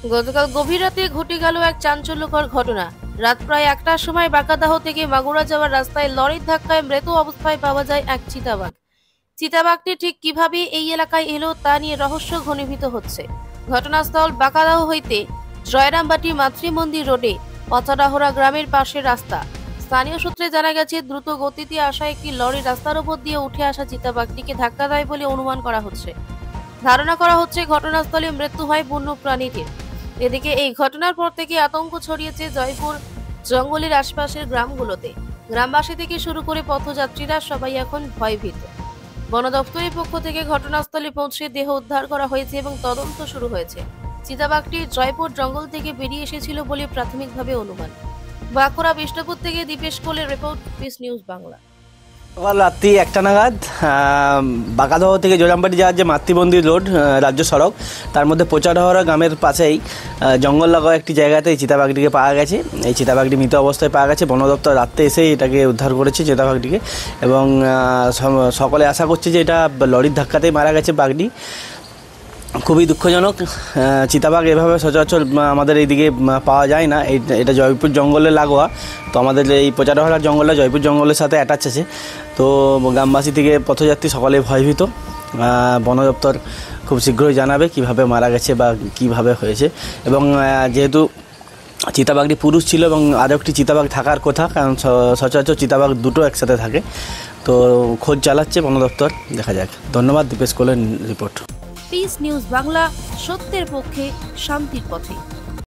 গতকাল গভীর রাতে ঘটে গেল এক চাঞ্চল্যকর ঘটনা। রাত প্রায় 1টার সময় বাঁকাদাহ থেকে মাগুরা যাওয়ার রাস্তায় লরির ধাক্কায় মৃত অবস্থায় পাওয়া যায় এক চিতাবাঘ। চিতাবাঘটি ঠিক কিভাবে এই এলাকায় এলো তা নিয়ে রহস্য ঘনীভূত হচ্ছে। ঘটনাস্থল বাঁকাদাহ হইতে জয়রামবাটি মাতৃমন্দির রোডে পচাডাহরা গ্রামের পাশের রাস্তা। স্থানীয় সূত্রে জানা গেছে, দ্রুত গতিতে আসা একটি লরি রাস্তার উপর দিয়ে উঠে আসা চিতাবাঘটিকে ধাক্কা দেয় বলে অনুমান করা হচ্ছে। ধারণা করা হচ্ছে ঘটনাস্থলে মৃত্যু হয় বন্য প্রাণীটির। এদিকে এই ঘটনার পর থেকে আতঙ্ক ছড়িয়েছে জয়পুর জঙ্গলের আশপাশের গ্রামগুলোতে। গ্রামবাসী থেকে শুরু করে পথযাত্রীরা সবাই এখন ভয়ভীত। বন দপ্তরের পক্ষ থেকে ঘটনাস্থলে পৌঁছে দেহ উদ্ধার করা হয়েছে এবং তদন্ত শুরু হয়েছে। চিতাবাঘটি জয়পুর জঙ্গল থেকে বেরিয়ে এসেছিল বলে প্রাথমিকভাবে অনুমান। বাঁকুড়া বিষ্ণুপুর থেকে দীপেশ কোলের রিপোর্ট, পিস নিউজ বাংলা। সকাল রাত্রি 1টা নাগাদ বাঁকাদহ থেকে জয়রামবাটি যাওয়ার যে মাতৃমন্দির রোড রাজ্য সড়ক, তার মধ্যে পোচাডহরা গ্রামের পাশেই জঙ্গল লাগোয়া একটি জায়গাতে এই চিতাবাঘটিকে পাওয়া গেছে। এই চিতাবাঘটি মৃত অবস্থায় পাওয়া গেছে। বন দপ্তর রাত্রে এসেই এটাকে উদ্ধার করেছে চিতাবাঘটিকে, এবং সকলে আশা করছে যে এটা লরির ধাক্কাতেই মারা গেছে বাঘটি। খুবই দুঃখজনক। চিতাবাঘ এভাবে সচরাচর আমাদের এইদিকে পাওয়া যায় না। এটা জয়পুর জঙ্গলে লাগোয়া, তো আমাদের এই পোচাডহরার জঙ্গলটা জয়পুর জঙ্গলের সাথে অ্যাটাচ আছে। তো গ্রামবাসী থেকে পথযাত্রী সকলে ভয়ভীত। বন দপ্তর খুব শীঘ্রই জানাবে কিভাবে মারা গেছে বা কিভাবে হয়েছে। এবং যেহেতু চিতাবাঘটি পুরুষ ছিল এবং আরও একটি চিতাবাঘ থাকার কথা, কারণ সচরাচর চিতাবাঘ দুটো একসাথে থাকে, তো খোঁজ চালাচ্ছে বন দপ্তর। দেখা যাক। ধন্যবাদ। দীপেশ কোলের রিপোর্ট, পিস নিউজ বাংলা, সত্যের পক্ষে, শান্তির পথে।